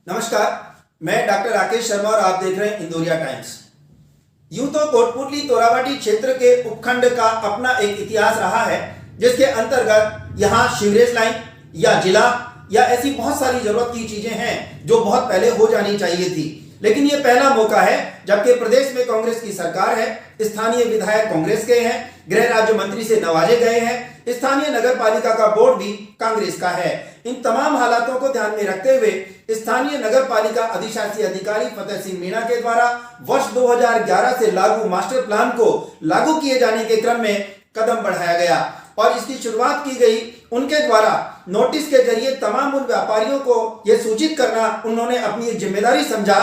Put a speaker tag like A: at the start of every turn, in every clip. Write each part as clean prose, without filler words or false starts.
A: नमस्कार, मैं डॉक्टर राकेश शर्मा और आप देख रहे हैं इंदौरिया टाइम्स। यूं तो कोटपुतली तोराबाटी क्षेत्र के उपखंड का अपना एक इतिहास रहा है, जिसके अंतर्गत यहाँ सीवरेज लाइन या जिला या ऐसी बहुत सारी जरूरत की चीजें हैं जो बहुत पहले हो जानी चाहिए थी। लेकिन ये पहला मौका है जबकि प्रदेश में कांग्रेस की सरकार है, स्थानीय विधायक कांग्रेस के हैं, गृह राज्य मंत्री से नवाजे गए हैं, स्थानीय नगर पालिका का बोर्ड भी कांग्रेस का है। इन तमाम हालातों को ध्यान में रखते हुए स्थानीय नगर पालिका अधिशासी अधिकारी फतेह सिंह मीणा के द्वारा वर्ष 2011 से लागू मास्टर प्लान को लागू किए जाने के क्रम में कदम बढ़ाया गया और इसकी शुरुआत की गई। उनके द्वारा नोटिस के जरिए तमाम उन व्यापारियों को यह सूचित करना उन्होंने अपनी जिम्मेदारी समझा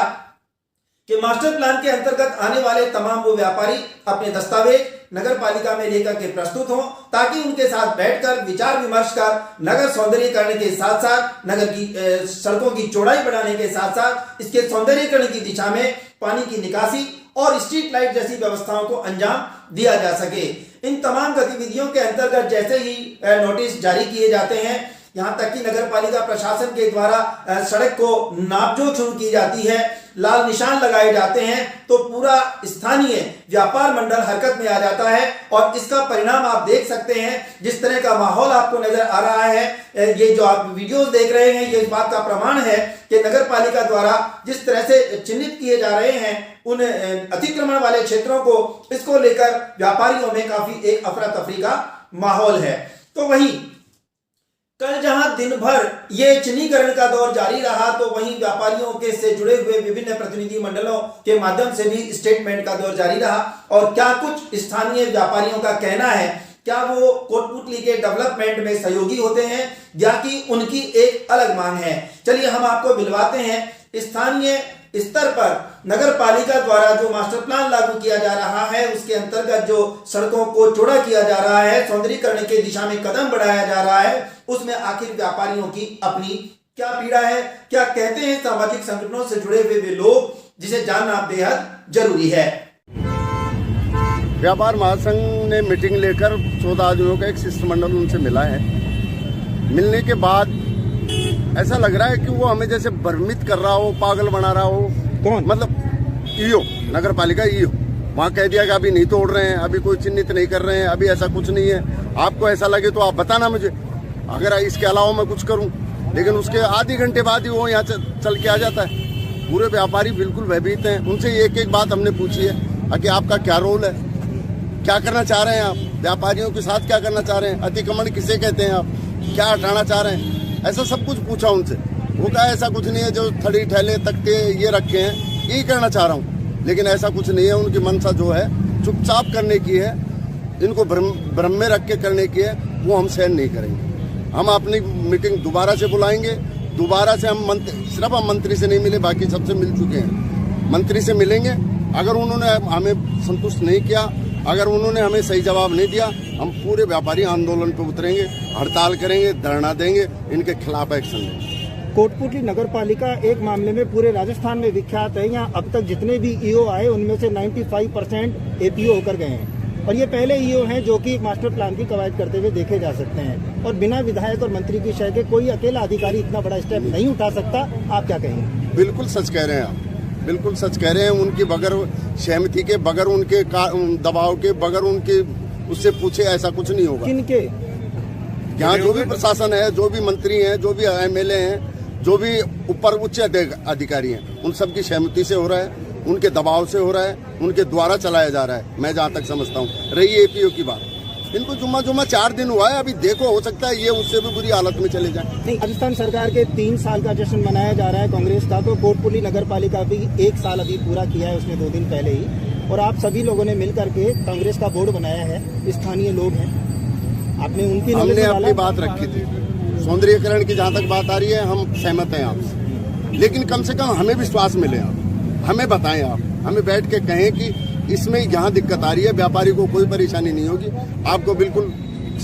A: कि मास्टर प्लान के अंतर्गत आने वाले तमाम वो व्यापारी अपने दस्तावेज नगर पालिका में लेकर के प्रस्तुत हों, ताकि उनके साथ बैठकर विचार विमर्श कर नगर सौंदर्यीकरण के साथ साथ नगर की सड़कों की चौड़ाई बढ़ाने के साथ साथ इसके सौंदर्यीकरण की दिशा में पानी की निकासी और स्ट्रीट लाइट जैसी व्यवस्थाओं को अंजाम दिया जा सके। इन तमाम गतिविधियों के अंतर्गत जैसे ही नोटिस जारी किए जाते हैं, यहाँ तक कि नगर पालिका प्रशासन के द्वारा सड़क को नापजोख शुरू की जाती है, लाल निशान लगाए जाते हैं, तो पूरा स्थानीय व्यापार मंडल हरकत में आ जाता है और इसका परिणाम आप देख सकते हैं। जिस तरह का माहौल आपको नजर आ रहा है, ये जो आप वीडियोस देख रहे हैं, ये इस बात का प्रमाण है कि नगर पालिका द्वारा जिस तरह से चिन्हित किए जा रहे हैं उन अतिक्रमण वाले क्षेत्रों को, इसको लेकर व्यापारियों में काफी एक अफरा तफरी का माहौल है। तो वहीं कल जहां दिन भर ये चिन्हीकरण का दौर जारी रहा, तो वहीं व्यापारियों के से जुड़े हुए विभिन्न प्रतिनिधि मंडलों के माध्यम से भी स्टेटमेंट का दौर जारी रहा। और क्या कुछ स्थानीय व्यापारियों का कहना है, क्या वो कोटपुतली के डेवलपमेंट में सहयोगी होते हैं या कि उनकी एक अलग मांग है। चलिए हम आपको मिलवाते हैं स्थानीय स्तर पर नगर पालिका द्वारा जो मास्टर प्लान लागू किया जा रहा है, उसके अंतर्गत जो सड़कों को चौड़ा किया जा रहा है, सौंदर्यीकरण की दिशा में कदम बढ़ाया जा रहा है, उसमें आखिर व्यापारियों की अपनी क्या पीड़ा है, क्या कहते हैं सामाजिक संगठनों से जुड़े हुए वे लोग, जिसे जानना बेहद जरूरी है।
B: व्यापार महासंघ ने मीटिंग लेकर 14 आदमियों का एक शिष्टमंडल उनसे मिला है। मिलने के बाद ऐसा लग रहा है कि वो हमें जैसे भ्रमित कर रहा हो, पागल बना रहा हो। कौन? मतलब ईओ, नगर पालिका ईओ। वहाँ कह दिया कि अभी नहीं तोड़ रहे हैं, अभी कोई चिन्हित नहीं कर रहे हैं, अभी ऐसा कुछ नहीं है। आपको ऐसा लगे तो आप बताना मुझे, अगर इसके अलावा मैं कुछ करूं। लेकिन उसके आधे घंटे बाद ही वो यहाँ चल के आ जाता है। पूरे व्यापारी बिल्कुल भयभीत हैं। उनसे एक एक बात हमने पूछी है कि आपका क्या रोल है, क्या करना चाह रहे हैं आप, व्यापारियों के साथ क्या करना चाह रहे हैं, अतिक्रमण किसे कहते हैं, आप क्या हटाना चाह रहे हैं, ऐसा सब कुछ पूछा उनसे। वो कहा ऐसा कुछ नहीं है, जो थड़ी ठेले तख्ते ये रखे हैं यही करना चाह रहा हूँ। लेकिन ऐसा कुछ नहीं है। उनकी मंशा जो है चुपचाप करने की है, इनको भ्रम में रख के करने की है, वो हम सहन नहीं करेंगे। हम अपनी मीटिंग दोबारा से बुलाएंगे। दोबारा से हम सिर्फ हम मंत्री से नहीं मिले, बाकी सबसे मिल चुके हैं। मंत्री से मिलेंगे। अगर उन्होंने हमें संतुष्ट नहीं किया, अगर उन्होंने हमें सही जवाब नहीं दिया, हम पूरे व्यापारी आंदोलन पर उतरेंगे, हड़ताल करेंगे, धरना देंगे, इनके खिलाफ एक्शन लेंगे।
C: कोटपुतली नगर पालिका एक मामले में पूरे राजस्थान में विख्यात है। यहाँ अब तक जितने भी ईओ आए उनमें से 95% एपीओ होकर गए हैं और ये पहले ईओ हैं जो कि मास्टर प्लान की कवायद करते हुए देखे जा सकते हैं। और बिना विधायक और मंत्री की शय के कोई अकेला अधिकारी इतना बड़ा स्टेप नहीं उठा सकता। आप क्या कहेंगे?
B: बिल्कुल सच कह रहे हैं आप, बिल्कुल सच कह रहे हैं। उनकी बगैर सहमति के, बगैर उनके दबाव के, बगैर उनके उससे पूछे ऐसा कुछ नहीं होगा।
C: किनके?
B: यहाँ जो भी प्रशासन है, जो भी मंत्री हैं, जो भी एमएलए हैं, जो भी ऊपर उच्च अधिकारी हैं, उन सब की सहमति से हो रहा है, उनके दबाव से हो रहा है, उनके द्वारा चलाया जा रहा है। मैं जहाँ तक समझता हूँ, रही एपीओ की बात, इनको जुम्मा 4 दिन हुआ है। अभी देखो, हो सकता है ये उससे भी बुरी हालत में चले जाएं।
C: नहीं, राजस्थान सरकार के 3 साल का जश्न मनाया जा रहा है कांग्रेस का, तो कोटपुतली नगर पालिका भी 1 साल अभी पूरा किया है उसने 2 दिन पहले ही। और आप सभी लोगों ने मिलकर के कांग्रेस का बोर्ड बनाया है, स्थानीय लोग हैं, आपने उनकी
B: हमने अपनी बात रखी थी। सौंदर्यीकरण की जहाँ तक बात आ रही है, हम सहमत हैं आपसे, लेकिन कम से कम हमें विश्वास मिले, आप हमें बताएं, आप हमें बैठ के कहें कि इसमें यहाँ दिक्कत आ रही है, व्यापारी को कोई परेशानी नहीं होगी, आपको बिल्कुल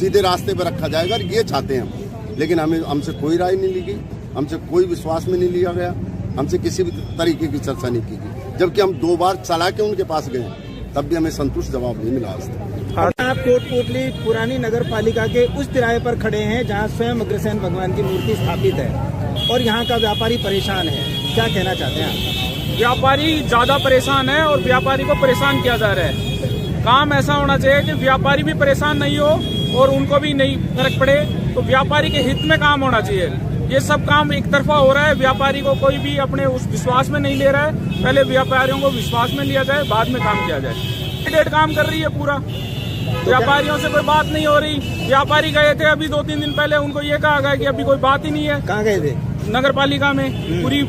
B: सीधे रास्ते पर रखा जाएगा। ये चाहते हैं हम, लेकिन हमसे कोई राय नहीं ली गई, हमसे कोई विश्वास में नहीं लिया गया, हमसे किसी भी तरीके की चर्चा नहीं की गई। जबकि हम 2 बार चला के उनके पास गए, तब भी हमें संतुष्ट जवाब नहीं मिला आज तक।
C: आप कोटपुतली पुरानी नगर पालिका के उस तिराहे पर खड़े हैं जहां स्वयं अग्रसेन भगवान की मूर्ति स्थापित है। और यहाँ का व्यापारी परेशान है, क्या कहना चाहते हैं आप?
D: व्यापारी ज्यादा परेशान है और व्यापारी को परेशान किया जा रहा है। काम ऐसा होना चाहिए कि व्यापारी भी परेशान नहीं हो और उनको भी नहीं फर्क पड़े, तो व्यापारी के हित में काम होना चाहिए। ये सब काम एक तरफा हो रहा है, व्यापारी को कोई भी अपने उस विश्वास में नहीं ले रहा है। पहले व्यापारियों को विश्वास में लिया जाए, बाद में काम किया जाए। डेट काम कर रही है पूरा, व्यापारियों से कोई बात नहीं हो रही। व्यापारी गए थे अभी 2-3 दिन पहले, उनको ये कहा गया कि अभी कोई बात ही नहीं है।
C: कहाँ गए थे?
D: नगर पालिका में पूरी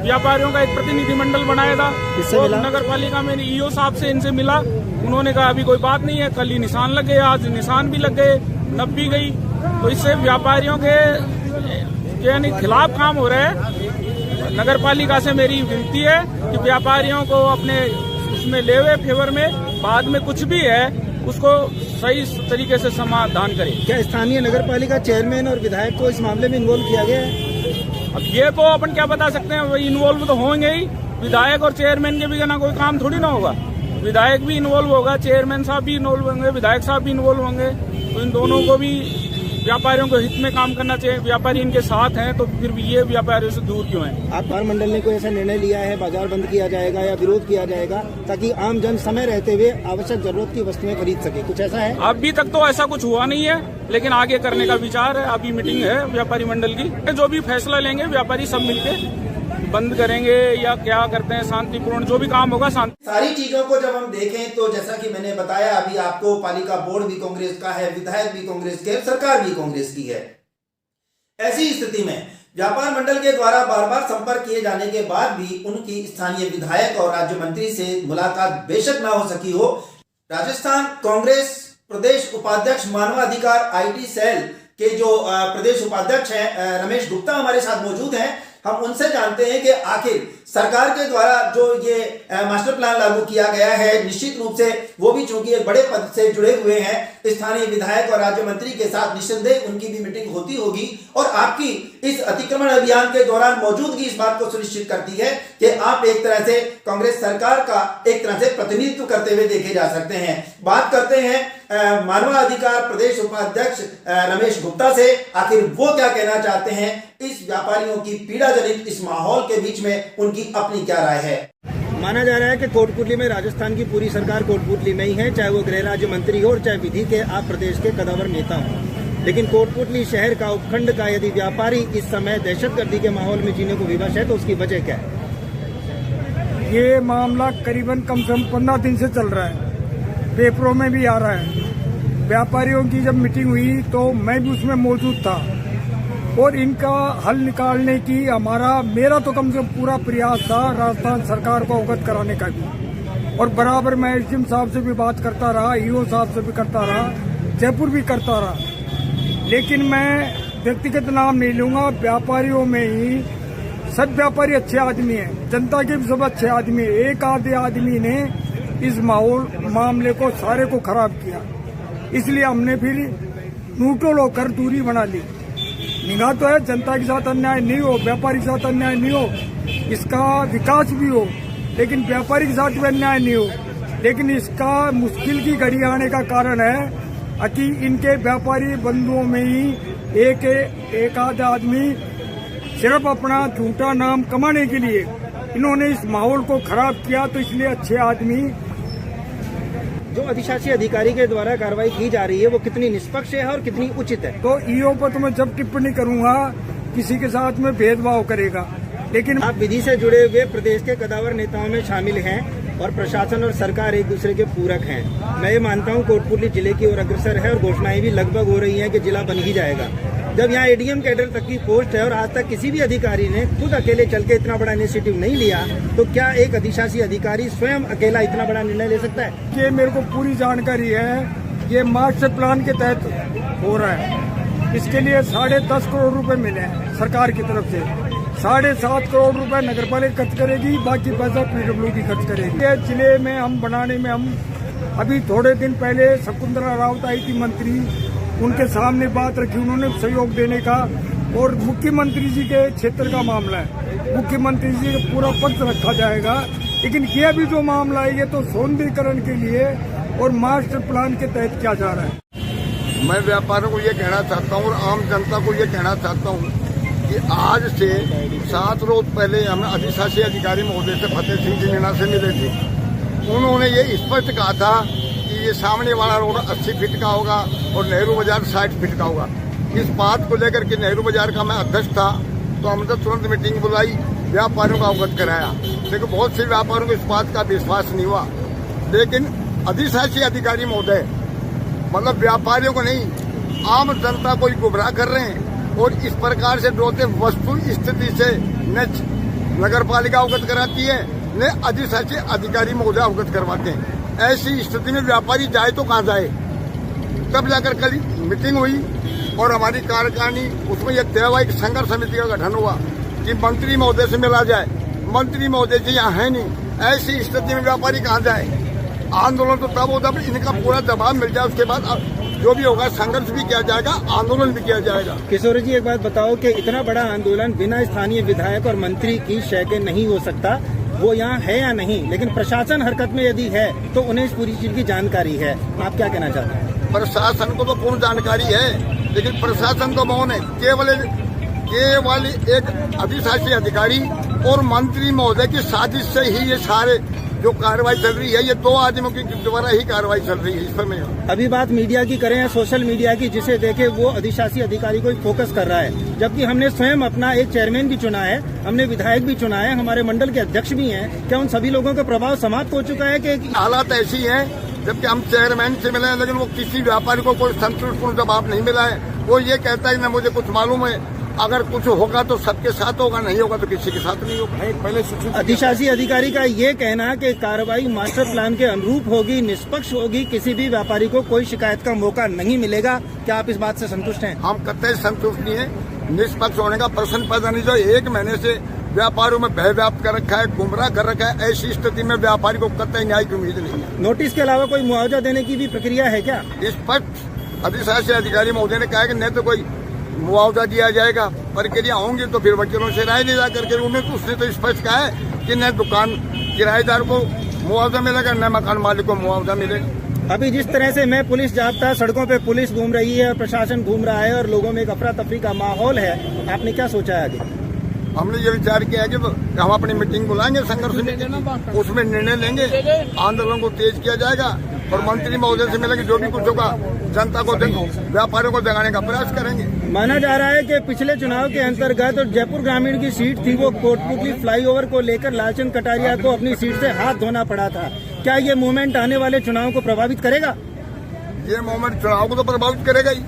D: व्यापारियों का एक प्रतिनिधिमंडल बनाया था।
C: किससे मिला?
D: नगर पालिका में ईओ साहब से इनसे मिला, उन्होंने कहा अभी कोई बात नहीं है। कल ही निशान लग गए, आज निशान भी लग गए, नब भी गई। तो इससे व्यापारियों के यानी खिलाफ काम हो रहा है। नगर पालिका से मेरी विनती है कि व्यापारियों को अपने उसमें ले हुए फेवर में, बाद में कुछ भी है उसको सही तरीके से समाधान करें।
C: क्या स्थानीय नगर पालिका चेयरमैन और विधायक को इस मामले में इन्वॉल्व किया गया है?
D: अब ये तो अपन क्या बता सकते हैं, वही इन्वॉल्व तो होंगे ही। विधायक और चेयरमैन के बिना कोई काम थोड़ी ना होगा। विधायक भी इन्वॉल्व होगा, चेयरमैन साहब भी इन्वॉल्व होंगे, विधायक साहब भी इन्वॉल्व होंगे। तो इन दोनों को भी व्यापारियों को हित में काम करना चाहिए। व्यापारी इनके साथ हैं तो फिर भी ये व्यापारियों से दूर क्यों हैं?
C: आप व्यापार मंडल ने कोई ऐसा निर्णय लिया है, बाजार बंद किया जाएगा या विरोध किया जाएगा, ताकि आम जन समय रहते हुए आवश्यक जरूरत की वस्तुएं खरीद सके? कुछ ऐसा है?
D: अभी तक तो ऐसा कुछ हुआ नहीं है, लेकिन आगे करने का विचार है। अभी मीटिंग है व्यापारी मंडल की, जो भी फैसला लेंगे व्यापारी सब मिलके बंद करेंगे या क्या करते हैं, शांतिपूर्ण जो भी काम होगा शांति।
A: सारी चीजों को जब हम देखें तो जैसा कि मैंने बताया अभी आपको, पालिका बोर्ड भी कांग्रेस का है, विधायक भी कांग्रेस के, सरकार भी कांग्रेस की है। ऐसी स्थिति में व्यापार मंडल के द्वारा बार बार संपर्क किए जाने के बाद भी उनकी स्थानीय विधायक और राज्य मंत्री से मुलाकात बेशक ना हो सकी हो। राजस्थान कांग्रेस प्रदेश उपाध्यक्ष मानवाधिकार आईटी सेल के जो प्रदेश उपाध्यक्ष हैं रमेश गुप्ता हमारे साथ मौजूद हैं। हम उनसे जानते हैं कि आखिर सरकार के द्वारा जो ये मास्टर प्लान लागू किया गया है, निश्चित रूप से वो भी चूंकि एक बड़े पद से जुड़े हुए हैं, स्थानीय विधायक और राज्य मंत्री के साथ निस्संदेह उनकी भी मीटिंग होती होगी और आपकी इस अतिक्रमण अभियान के दौरान मौजूदगी इस बात को सुनिश्चित करती है कि आप एक तरह से कांग्रेस सरकार का एक तरह से प्रतिनिधित्व करते हुए देखे जा सकते हैं। बात करते हैं मानवाधिकार प्रदेश उपाध्यक्ष रमेश गुप्ता से, आखिर वो क्या कहना चाहते हैं इस व्यापारियों की पीड़ा जनित इस माहौल के बीच में, उनकी अपनी क्या राय है।
C: माना जा रहा है कि कोटपुतली में राजस्थान की पूरी सरकार कोटपुतली में ही है, चाहे वो गृह राज्य मंत्री हो और चाहे विधि के आप प्रदेश के कदावर नेता हो। लेकिन कोटपुतली शहर का उपखंड का यदि व्यापारी इस समय दहशतगर्दी के माहौल में जीने को विवश है तो उसकी वजह क्या है?
E: ये मामला करीबन कम से कम 15 दिन से चल रहा है, पेपरों में भी आ रहा है। व्यापारियों की जब मीटिंग हुई तो मैं भी उसमें मौजूद था और इनका हल निकालने की मेरा तो कम से कम पूरा प्रयास था राजस्थान सरकार को अवगत कराने का भी। और बराबर मैं एसडीएम साहब से भी बात करता रहा, ईओ साहब से भी करता रहा, जयपुर भी करता रहा। लेकिन मैं व्यक्तिगत नाम नहीं लूंगा, व्यापारियों में ही सब व्यापारी अच्छे आदमी हैं, जनता के भी सब अच्छे आदमी हैं। एक आधे आदमी ने इस मामले को सारे को खराब किया, इसलिए हमने फिर न्यूट्रल होकर दूरी बना ली। निगाह तो है जनता के साथ अन्याय नहीं हो, व्यापारी के साथ अन्याय नहीं हो, इसका विकास भी हो, लेकिन व्यापारी के साथ भी अन्याय नहीं हो। लेकिन इसका मुश्किल की घड़ी आने का कारण है कि इनके व्यापारी बंधुओं में ही एक आधा आदमी सिर्फ अपना झूठा नाम कमाने के लिए इन्होंने इस माहौल को खराब किया। तो इसलिए अच्छे आदमी,
C: जो अधिशासी अधिकारी के द्वारा कार्रवाई की जा रही है वो कितनी निष्पक्ष है और कितनी उचित है?
E: तो ईओ पर तो मैं जब टिप्पणी करूंगा किसी के साथ में भेदभाव करेगा। लेकिन
C: आप विधि से जुड़े हुए प्रदेश के कदावर नेताओं में शामिल हैं और प्रशासन और सरकार एक दूसरे के पूरक हैं। मैं ये मानता हूँ कोटपुतली जिले की ओर अग्रसर है और घोषणाएं भी लगभग हो रही हैं कि जिला बन ही जाएगा। जब यहाँ एडीएम कैडर तक की पोस्ट है और आज तक किसी भी अधिकारी ने खुद अकेले चल के इतना बड़ा इनिशिएटिव नहीं लिया, तो क्या एक अधिशासी अधिकारी स्वयं अकेला इतना बड़ा निर्णय ले सकता है?
E: ये मेरे को पूरी जानकारी है, ये मास्टर प्लान के तहत हो रहा है। इसके लिए 10.5 करोड़ रुपए मिले हैं सरकार की तरफ से। 7.5 करोड़ रुपए नगर पालिका खर्च करेगी, बाकी पैसा पीडब्ल्यूडी खर्च करेगी। ये जिले में हम बनाने में हम अभी थोड़े दिन पहले शकुंतला रावत आई थी मंत्री, उनके सामने बात रखी, उन्होंने सहयोग देने का। और मुख्यमंत्री जी के क्षेत्र का मामला है, मुख्यमंत्री जी का पूरा पक्ष रखा जाएगा। लेकिन ये भी जो मामला है ये तो सौंदर्यीकरण के लिए और मास्टर प्लान के तहत किया जा रहा है।
B: मैं व्यापारियों को ये कहना चाहता हूँ और आम जनता को ये कहना चाहता हूँ कि आज से 7 रोज पहले हम अधिशासी अधिकारी महोदय से फतेह सिंह जी मीणा से मिले थे। उन्होंने ये स्पष्ट कहा था कि ये सामने वाला रोड 80 फीट का होगा और नेहरू बाजार 60 फीट का होगा। इस बात को लेकर के नेहरू बाजार का मैं अध्यक्ष था, तो हमने तुरंत मीटिंग बुलाई, व्यापारियों को अवगत कराया, लेकिन बहुत से व्यापारियों को इस बात का विश्वास नहीं हुआ। लेकिन अधिशासी अधिकारी महोदय मतलब व्यापारियों को नहीं, आम जनता को गुमराह कर रहे हैं और इस प्रकार से डोलते वस्तु स्थिति से न नगर पालिका अवगत कराती है न अधिशासी अधिकारी महोदय अवगत करवाते हैं। ऐसी स्थिति में व्यापारी जाए तो कहाँ जाए। तब जाकर कल मीटिंग हुई और हमारी कार्यकारिणी उसमें यह तय हुआ, एक संघर्ष समिति का गठन हुआ कि मंत्री महोदय से मिला जाए। मंत्री महोदय जी यहाँ है नहीं, ऐसी स्थिति में व्यापारी कहाँ जाए। आंदोलन तो तब होता है इनका पूरा जवाब मिल जाए, उसके बाद जो भी होगा संघर्ष भी किया जाएगा, आंदोलन भी किया जाएगा।
C: किशोर जी, एक बात बताओ कि इतना बड़ा आंदोलन बिना स्थानीय विधायक और मंत्री की शय के नहीं हो सकता। वो यहाँ है या नहीं, लेकिन प्रशासन हरकत में यदि है तो उन्हें इस पूरी चीज की जानकारी है। आप क्या कहना चाहते हैं?
B: प्रशासन को तो पूर्ण जानकारी है, लेकिन प्रशासन तो मौन है। केवल एक अधिशासी अधिकारी और मंत्री महोदय की साजिश से ही ये सारे जो कार्रवाई चल रही है, ये 2 आदमियों की द्वारा ही कार्रवाई चल रही है इस समय।
C: अभी बात मीडिया की करें या सोशल मीडिया की, जिसे देखे वो अधिशासी अधिकारी को फोकस कर रहा है, जबकि हमने स्वयं अपना एक चेयरमैन भी चुना है, हमने विधायक भी चुना है, हमारे मंडल के अध्यक्ष भी हैं। क्या उन सभी लोगों का प्रभाव समाप्त हो चुका है कि
B: हालात ऐसी है? जबकि हम चेयरमैन से मिले हैं, लेकिन वो किसी व्यापारी को कोई संतुष्टपूर्ण जवाब नहीं मिला है। वो ये कहता है न मुझे कुछ मालूम है, अगर कुछ होगा तो सबके साथ होगा, नहीं होगा तो किसी के साथ नहीं होगा। पहले
C: अधिशासी अधिकारी का ये कहना कि कार्रवाई मास्टर प्लान के अनुरूप होगी, निष्पक्ष होगी, किसी भी व्यापारी को कोई शिकायत का मौका नहीं मिलेगा। क्या आप इस बात से संतुष्ट हैं?
B: हम कतई संतुष्ट नहीं है। निष्पक्ष होने का प्रश्न पैदा नहीं। जो 1 महीने से व्यापारियों में भय व्याप्त कर रखा है, गुमराह कर रखा है, ऐसी स्थिति में व्यापारी को कतई न्याय की उम्मीद नहीं है।
C: नोटिस के अलावा कोई मुआवजा देने की भी प्रक्रिया है क्या?
B: स्पष्ट अधिशासी अधिकारी महोदय ने कहा कि नहीं तो कोई मुआवजा दिया जाएगा, प्रक्रिया होंगी तो फिर वकीलों से राय ले करके उन्हें उसने तो स्पष्ट कहा है कि न दुकान किराएदार को मुआवजा मिलेगा न मकान मालिक को मुआवजा मिलेगा।
C: अभी जिस तरह से मैं पुलिस जाब्ता, सड़कों पे पुलिस घूम रही है, प्रशासन घूम रहा है और लोगों में एक अफरा तफरी का माहौल है, आपने क्या सोचा है आगे?
B: हमने ये विचार किया है कि हम अपनी मीटिंग बुलाएंगे, संघर्ष मीटिंग, उसमें निर्णय लेंगे, आंदोलन को तेज किया जाएगा और मंत्री महोदय से मिलेंगे, जो भी कुछ होगा जनता को व्यापारियों को जगाने का प्रयास करेंगे।
C: माना जा रहा है कि पिछले चुनाव के अंतर्गत और जयपुर ग्रामीण की सीट थी, वो कोटपुतली फ्लाईओवर को लेकर लालचंद कटारिया को अपनी सीट से हाथ धोना पड़ा था। क्या ये मूवमेंट आने वाले चुनाव को प्रभावित करेगा?
B: ये मूवमेंट चुनाव को तो प्रभावित करेगा ही,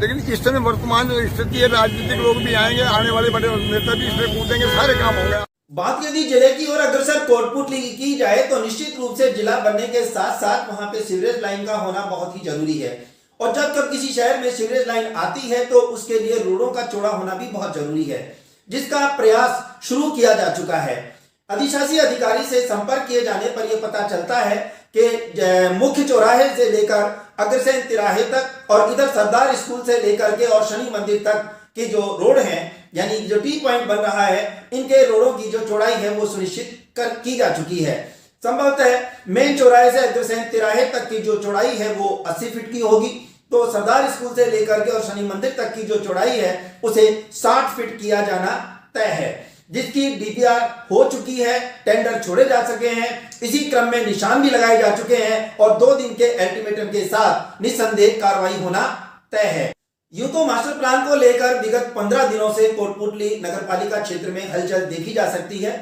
B: लेकिन इस समय वर्तमान जो स्थिति है, राजनीतिक लोग भी आएंगे, आने वाले बड़े नेता भी इसमें कूदेंगे, सारे काम होंगे।
A: बात यदि जिले की ओर अग्रसर कोटपुतली की जाए तो निश्चित रूप से जिला बनने के साथ साथ वहां पे सीवरेज लाइन का होना बहुत ही जरूरी है। और जब कब किसी शहर में सीवरेज लाइन आती है तो उसके लिए रोडों का चौड़ा होना भी बहुत जरूरी है, जिसका प्रयास शुरू किया जा चुका है। अधिशासी अधिकारी से संपर्क किए जाने पर यह पता चलता है कि मुख्य चौराहे से लेकर अग्रसेन तिराहे तक और इधर सरदार स्कूल से लेकर के और शनि मंदिर तक की जो रोड है, यानी जो टी पॉइंट बन रहा है, इनके रोडों की जो चौड़ाई है वो सुनिश्चित की जा चुकी है। संभवतः मेन चौराहे से अग्रसेन तिराहे तक की जो चौड़ाई है वो 80 फीट की होगी, तो सरदार स्कूल से लेकर के और शनि मंदिर तक की जो चौड़ाई है उसे 60 फीट किया जाना तय है, जिसकी डीपीआर हो चुकी है, टेंडर छोड़े जा सके हैं, इसी क्रम में निशान भी लगाए जा चुके हैं और 2 दिन के अल्टीमेटम के साथ निस्संदेह कार्रवाई होना तय है। यूं तो मास्टर प्लान को लेकर विगत 15 दिनों से कोटपुतली नगरपालिका क्षेत्र में हलचल देखी जा सकती है।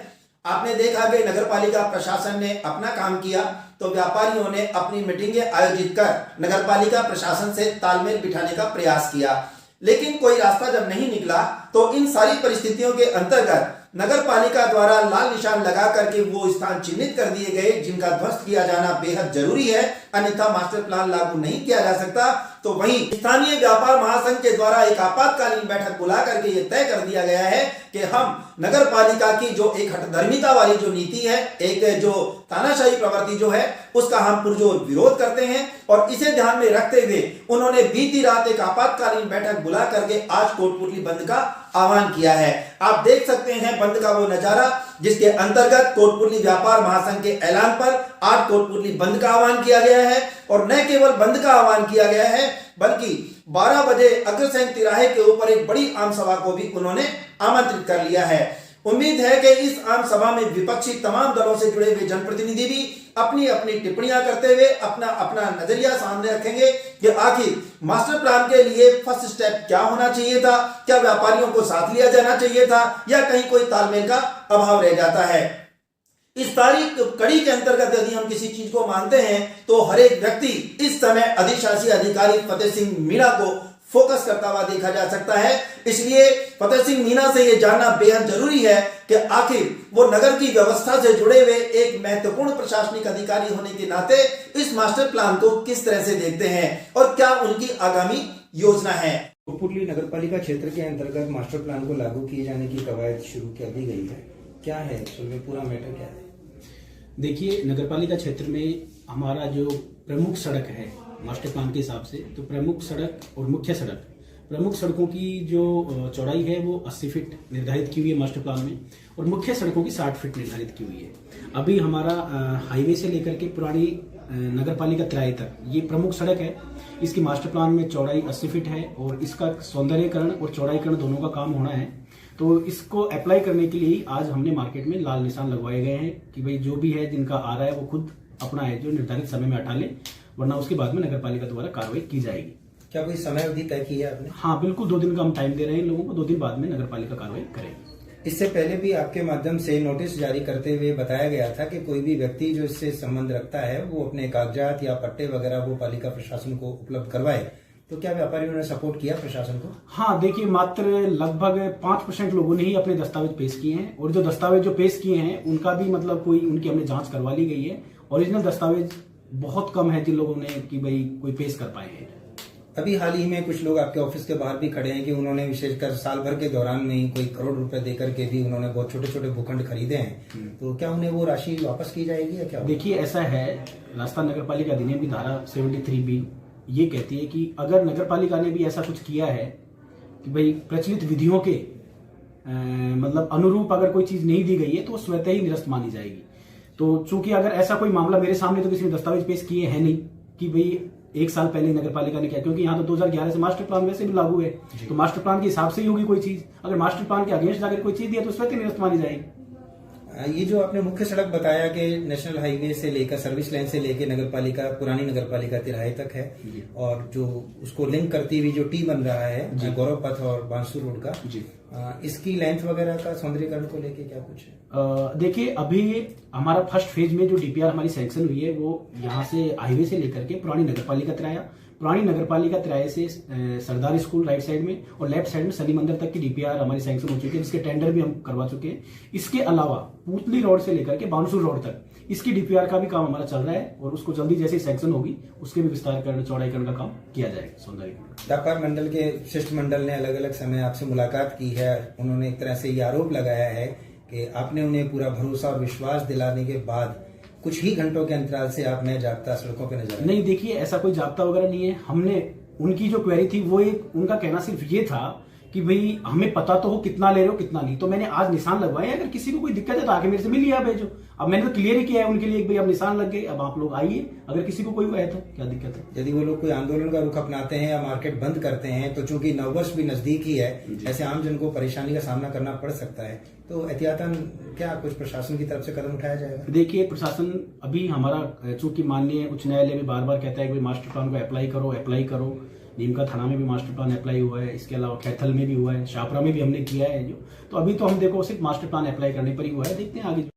A: आपने देखा कि नगरपालिका प्रशासन ने अपना काम किया तो व्यापारियों ने अपनी मीटिंगें आयोजित कर नगरपालिका प्रशासन से तालमेल बिठाने का प्रयास किया, लेकिन कोई रास्ता जब नहीं निकला तो इन सारी परिस्थितियों के अंतर्गत नगर पालिका द्वारा लाल निशान लगा करके वो स्थान चिन्हित कर दिए गए जिनका ध्वस्त किया जाना बेहद जरूरी है, अन्यथा मास्टर प्लान लागू नहीं किया जा सकता। तो वहीं स्थानीय व्यापार महासंघ के द्वारा एक आपातकालीन बैठक बुला करके ये तय कर दिया गया है कि हम नगर पालिका की जो एक हठधर्मिता वाली जो नीति है, एक जो तानाशाही प्रवृत्ति जो है, उसका हम पुरजोर विरोध करते हैं। और इसे ध्यान में रखते हुए उन्होंने बीती रात एक आपातकालीन बैठक बुला करके आज कोटपुतली बंद का आह्वान किया है। आप देख सकते हैं बंद का वो नजारा जिसके अंतर्गत कोटपुतली व्यापार महासंघ के ऐलान पर आज कोटपुतली बंद का आह्वान किया गया है। और न केवल बंद का आह्वान किया गया है बल्कि 12 बजे अग्रसेन तिराहे के ऊपर एक बड़ी आम सभा को भी उन्होंने आमंत्रित कर लिया है। उम्मीद है कि इस आम सभा में विपक्षी तमाम दलों से जुड़े हुए जनप्रतिनिधि भी अपनी अपनी टिप्पणियां करते हुए अपना अपना नजरिया सामने रखेंगे कि आखिर मास्टर प्लान के लिए फर्स्ट स्टेप क्या होना चाहिए था, क्या व्यापारियों को साथ लिया जाना चाहिए था या कहीं कोई तालमेल का अभाव रह जाता है। इस तारीख कड़ी के अंतर्गत यदि हम किसी चीज को मानते हैं तो हर एक व्यक्ति इस समय अधिशासी अधिकारी फतेह सिंह मीणा को फोकस करता हुआ देखा जा सकता है। इसलिए फतेह सिंह मीणा से यह जानना बेहद जरूरी है कि आखिर वो नगर की व्यवस्था से जुड़े हुए एक महत्वपूर्ण प्रशासनिक अधिकारी होने के नाते इस मास्टर प्लान को किस तरह से देखते हैं और क्या उनकी आगामी योजना है।
C: कोटपुतली नगरपालिका क्षेत्र के अंतर्गत मास्टर प्लान को लागू किए जाने की कवायद शुरू कर दी गई है, क्या है उसमें पूरा मैटर क्या है?
F: देखिए, नगरपालिका क्षेत्र में हमारा जो प्रमुख सड़क है मास्टर प्लान के हिसाब से, तो प्रमुख सड़क और मुख्य सड़क, प्रमुख सड़कों की जो चौड़ाई है वो 80 फीट निर्धारित की हुई है मास्टर प्लान में और मुख्य सड़कों की 60 फीट निर्धारित की हुई है। अभी हमारा हाईवे से लेकर के पुरानी नगरपालिका तिराहे तक ये प्रमुख सड़क है। इसकी मास्टर प्लान में चौड़ाई 80 फीट है और इसका सौंदर्यीकरण और चौड़ाईकरण दोनों का काम होना है। तो इसको अप्लाई करने के लिए आज हमने मार्केट में लाल निशान लगवाए गए हैं कि भाई जो भी है जिनका आ रहा है वो खुद अपना है जो निर्धारित समय में हटा ले, वरना उसके बाद में नगरपालिका द्वारा कार्रवाई की जाएगी।
C: क्या कोई समय अवधि तय की है आपने?
F: हाँ बिल्कुल, 2 दिन का हम टाइम दे रहे हैं लोगों को, 2 दिन बाद में नगरपालिका कार्रवाई करेगी।
C: इससे पहले भी आपके माध्यम से नोटिस जारी करते हुए बताया गया था कि कोई भी व्यक्ति जो इससे संबंध रखता है वो अपने कागजात या पट्टे वगैरह वो पालिका प्रशासन को उपलब्ध करवाए, तो क्या व्यापारियों ने सपोर्ट किया प्रशासन को?
F: हाँ देखिए, मात्र लगभग 5% लोगों ने ही अपने दस्तावेज पेश किए हैं और जो दस्तावेज जो पेश किए हैं उनका भी मतलब कोई उनकी हमने जांच करवा ली गई है। ओरिजिनल दस्तावेज बहुत कम है जिन लोगों ने कि भाई कोई पेश कर पाए हैं।
C: अभी हाल ही में कुछ लोग आपके ऑफिस के बाहर भी खड़े हैं कि उन्होंने विशेषकर साल भर के दौरान में ही कोई करोड़ रुपए देकर के भी उन्होंने बहुत छोटे छोटे भूखंड खरीदे हैं, तो क्या उन्हें वो राशि वापस की जाएगी या क्या?
F: देखिए ऐसा है, राजस्थान नगरपालिका अधिनियम की धारा 73B ये कहती है कि अगर नगरपालिका ने भी ऐसा कुछ किया है कि भाई प्रचलित विधियों के मतलब अनुरूप अगर कोई चीज नहीं दी गई है तो स्वतः ही निरस्त मानी जाएगी। तो चूंकि अगर ऐसा कोई मामला मेरे सामने तो किसी ने दस्तावेज पेश किए हैं नहीं कि भाई 1 साल पहले नगरपालिका ने किया, क्योंकि यहाँ तो 2011 से मास्टर प्लान वैसे भी लागू है, तो मास्टर प्लान के हिसाब से ही होगी कोई चीज। अगर मास्टर प्लान के अगेंस्ट जाकर कोई चीज दिया तो स्वतः निरस्त मानी जाएगी।
C: ये जो आपने मुख्य सड़क बताया कि नेशनल हाईवे से लेकर सर्विस लाइन से लेकर नगरपालिका पुरानी नगरपालिका तिराहे तक है और जो उसको लिंक करती हुई जो टी बन रहा है गौरव पथ और बांसुर रोड का, इसकी लेंथ वगैरह का सौंदर्यीकरण को लेके क्या कुछ है?
F: देखिए अभी हमारा फर्स्ट फेज में जो डीपीआर हमारी सैंक्शन हुई है वो यहाँ से हाईवे से लेकर के पुरानी नगरपालिका तिराया, पुरानी नगरपालिका तिराहे से सरदार स्कूल राइट साइड में और लेफ्ट साइड में शनि मंदिर तक की डीपीआर हमारी सैंक्शन हो चुकी है, जिसके टेंडर भी हम करवा चुके हैं। इसके अलावा पुतली रोड से लेकर के बांसुर रोड तक इसकी डीपीआर का भी काम हमारा चल रहा है और उसको जल्दी जैसे सैंक्शन होगी उसके भी विस्तारीकरण चौड़ाईकरण का काम किया जाएगा। सौंदर्यीकरण
C: व्यापार मंडल के शिष्टमंडल ने अलग अलग समय आपसे मुलाकात की है, उन्होंने एक तरह से ये आरोप लगाया है कि आपने उन्हें पूरा भरोसा और विश्वास दिलाने के बाद कुछ ही घंटों के अंतराल से आप नए जाब्ता सड़कों पे नजर आए।
F: नहीं, देखिए ऐसा कोई जाब्ता वगैरह नहीं है। हमने उनकी जो क्वेरी थी वो एक उनका कहना सिर्फ ये था कि भाई हमें पता तो हो कितना ले रहे हो कितना नहीं, तो मैंने आज निशान लगवाए, अगर किसी को कोई दिक्कत है तो आके मेरे से मिलिए आप भेजो। अब मैंने तो क्लियर ही किया है उनके लिए भाई अब निशान लग गए, अब आप लोग आइए, अगर किसी को कोई है तो क्या दिक्कत है।
C: यदि वो लोग कोई आंदोलन का रुख अपनाते हैं या मार्केट बंद करते हैं तो चूंकि नववर्ष भी नजदीक ही है, ऐसे आम जन को परेशानी का सामना करना पड़ सकता है, तो एहतियातन क्या कुछ प्रशासन की तरफ से कदम उठाया जाएगा?
F: देखिए प्रशासन अभी हमारा चूंकि माननीय उच्च न्यायालय में बार बार कहता है कि मास्टर प्लान को अप्लाई करो। नीमका थाना में भी मास्टर प्लान अप्लाई हुआ है, इसके अलावा कैथल में भी हुआ है, शापरा में भी हमने किया है जो, तो अभी तो हम देखो सिर्फ मास्टर प्लान अप्लाई करने पर ही हुआ है, देखते हैं आगे।